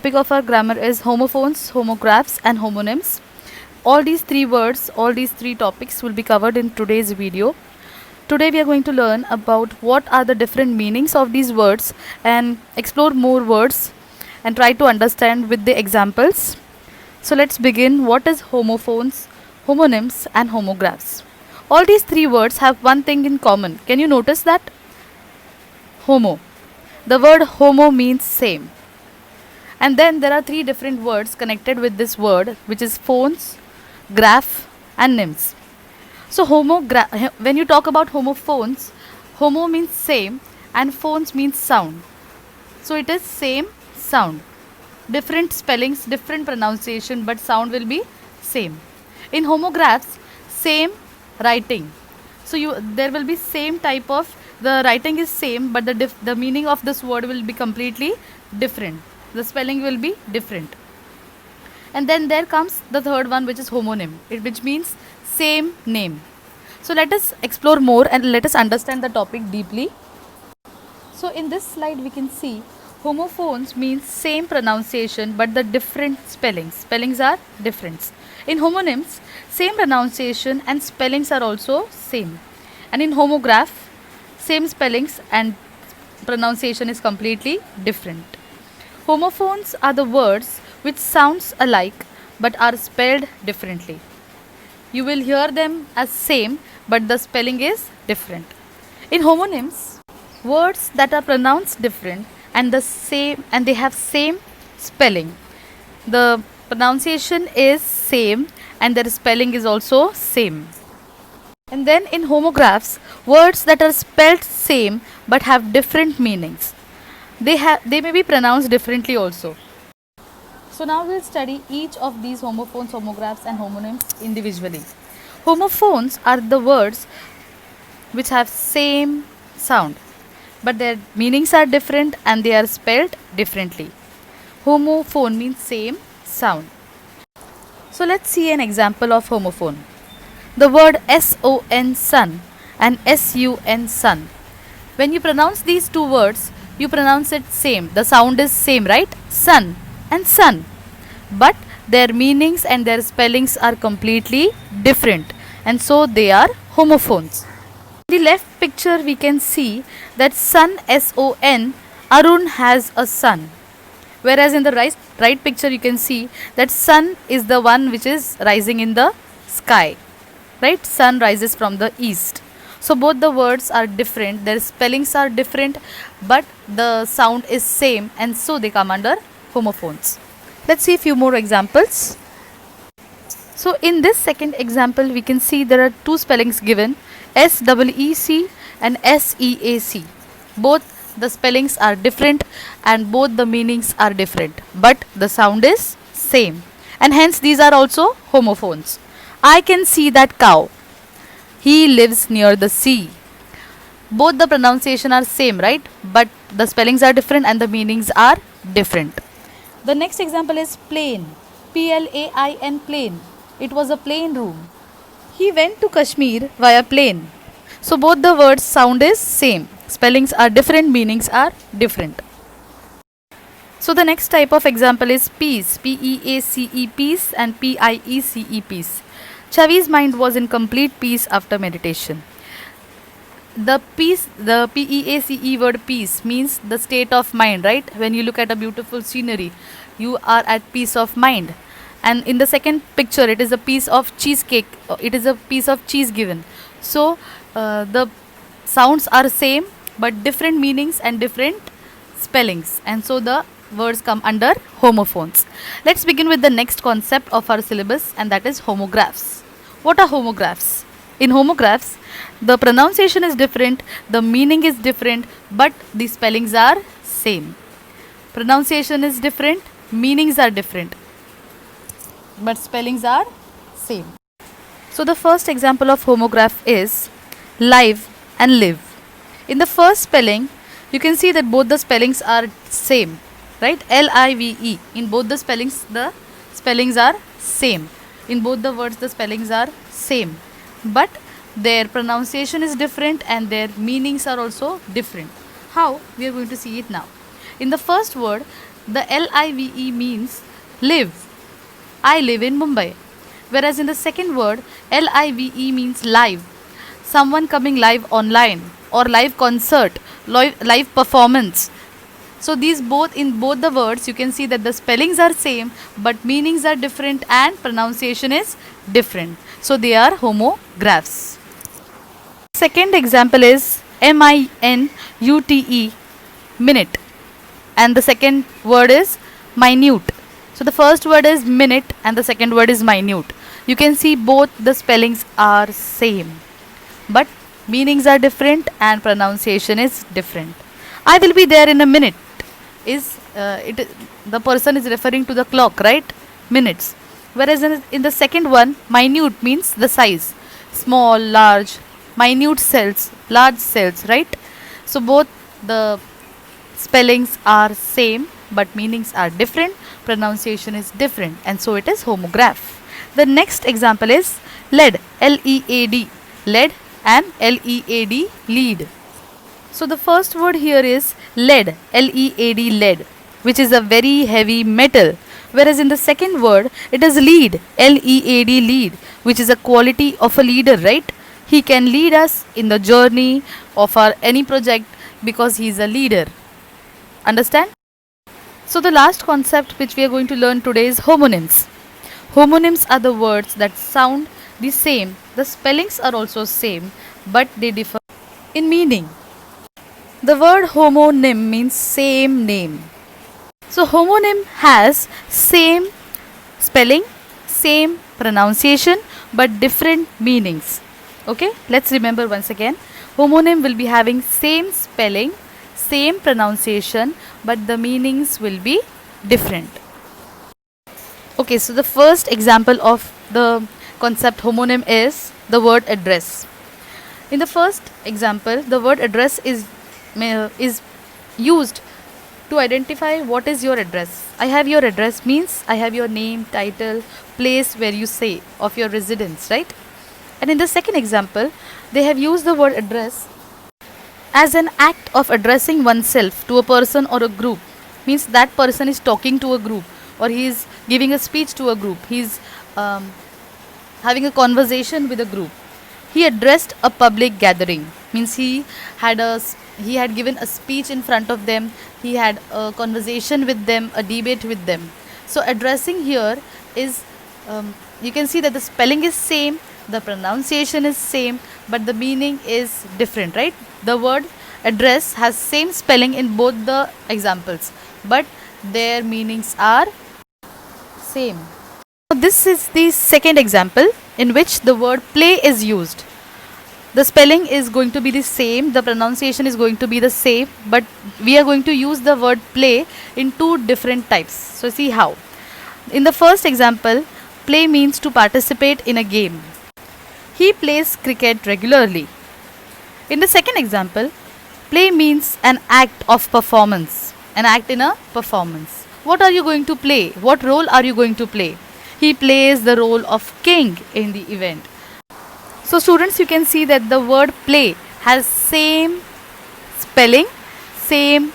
Topic of our grammar is homophones, homographs and homonyms. All these three words, all these three topics will be covered in today's video. Today we are going to learn about what are the different meanings of these words and explore more words and try to understand with the examples. So let's begin. What is homophones, homonyms and homographs? All these three words have one thing in common. Can you notice that? Homo. The word homo means same. And then there are three different words connected with this word, which is phones, graph and nyms. So when you talk about homophones, homo means same and phones means sound. So it is same sound. Different spellings, different pronunciation, but sound will be same. In homographs, same writing. So there will be same type of, the writing is same, but the meaning of this word will be completely different. The spelling will be different. And then there comes the third one, which is homonym, which means same name. So let us explore more and let us understand the topic deeply. So in this slide we can see homophones means same pronunciation but the different spellings. Spellings are different. In homonyms, same pronunciation and spellings are also same. And in homograph, same spellings and pronunciation is completely different. Homophones are the words which sounds alike but are spelled differently. You will hear them as same but the spelling is different. In homonyms, words that are pronounced different and they have same spelling. The pronunciation is same and their spelling is also same. And then in homographs, words that are spelled same but have different meanings. They may be pronounced differently also. So now we'll study each of these homophones, homographs and homonyms individually. Homophones are the words which have same sound, but their meanings are different and they are spelled differently. Homophone means same sound. So let's see an example of homophone. The word son, sun and sun, sun. When you pronounce these two words, you pronounce it same. The sound is same, right? Sun and sun. But their meanings and their spellings are completely different, and so they are homophones. In the left picture we can see that sun, son, Arun has a sun. Whereas in the right picture you can see that sun is the one which is rising in the sky. Right? Sun rises from the east. So both the words are different, their spellings are different, but the sound is same, and so they come under homophones. Let's see a few more examples. So in this second example we can see there are two spellings given, SEEC and SEAC. Both the spellings are different and both the meanings are different, but the sound is same, and hence these are also homophones. I can see that cow. He lives near the sea. Both the pronunciation are same, right? But the spellings are different and the meanings are different. The next example is plane. PLAIN, plane. It was a plane room. He went to Kashmir via plane. So both the words sound is same. Spellings are different, meanings are different. So the next type of example is peace. PEACE, peace, and PIECE, peace. Chavi's mind was in complete peace after meditation. The PEACE word peace means the state of mind, right? When you look at a beautiful scenery, you are at peace of mind. And in the second picture, it is a piece of cheesecake. It is a piece of cheese given. So the sounds are same, but different meanings and different spellings. And so the words come under homophones. Let's begin with the next concept of our syllabus, and that is homographs. What are homographs? In homographs, the pronunciation is different, the meaning is different, but the spellings are same. Pronunciation is different, meanings are different, but spellings are same. So the first example of homograph is live and live. In the first spelling, you can see that both the spellings are same, right? LIVE. In both the spellings are same. In both the words, the spellings are same, but their pronunciation is different and their meanings are also different. How? We are going to see it now. In the first word, The LIVE means live. I live in Mumbai. Whereas in the second word, LIVE means live. Someone coming live online or live concert, live performance. So these both in both the words you can see that the spellings are same but meanings are different and pronunciation is different. So they are homographs. Second example is MINUTE, minute, and the second word is minute. So the first word is minute and the second word is minute. You can see both the spellings are same but meanings are different and pronunciation is different. I will be there in a minute is the person is referring to the clock, right? Minutes. Whereas in the second one, minute means the size, small, large, minute cells, large cells, right? So both the spellings are same but meanings are different, pronunciation is different, and so it is homograph. The next example is lead, LEAD, lead, and LEAD, lead. So the first word here is lead, LEAD, lead, which is a very heavy metal. Whereas in the second word, it is lead, LEAD, lead, which is a quality of a leader, right? He can lead us in the journey of our any project because he is a leader. Understand? So the last concept which we are going to learn today is homonyms. Homonyms are the words that sound the same. The spellings are also same, but they differ in meaning. The word homonym means same name. So homonym has same spelling, same pronunciation, but different meanings. Okay, let's remember once again. Homonym will be having same spelling, same pronunciation, but the meanings will be different. Okay, so the first example of the concept homonym is the word address. In the first example, the word address is used to identify what is your address. I have your address means I have your name, title, place where you stay of your residence, right? And in the second example, they have used the word address as an act of addressing oneself to a person or a group. Means that person is talking to a group or he is giving a speech to a group. He is having a conversation with a group. He addressed a public gathering. Means he had given a speech in front of them. He had a conversation with them, a debate with them. So addressing here is you can see that the spelling is same, the pronunciation is same, but the meaning is different, right? The word address has same spelling in both the examples, but their meanings are same. This is the second example in which the word play is used. The spelling is going to be the same, the pronunciation is going to be the same, but we are going to use the word play in two different types. So see how. In the first example, play means to participate in a game. He plays cricket regularly. In the second example, play means an act of performance, an act in a performance. What are you going to play? What role are you going to play? He plays the role of king in the event. So students, you can see that the word play has same spelling, same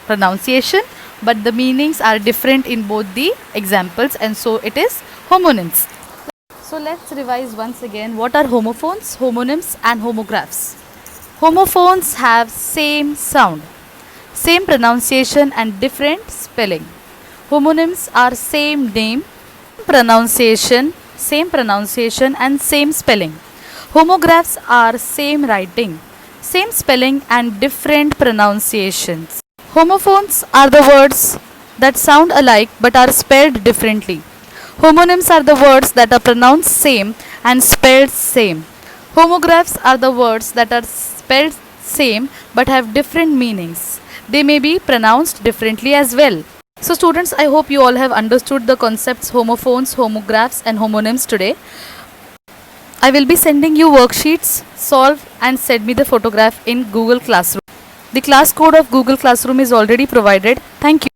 pronunciation, but the meanings are different in both the examples, and so it is homonyms. So let's revise once again. What are homophones, homonyms and homographs? Homophones have same sound, same pronunciation and different spelling. Homonyms are same name, pronunciation, same pronunciation and same spelling. Homographs are same writing, same spelling and different pronunciations. Homophones are the words that sound alike but are spelled differently. Homonyms are the words that are pronounced same and spelled same. Homographs are the words that are spelled same but have different meanings. They may be pronounced differently as well. So students, I hope you all have understood the concepts homophones, homographs and homonyms today. I will be sending you worksheets, solve and send me the photograph in Google Classroom. The class code of Google Classroom is already provided. Thank you.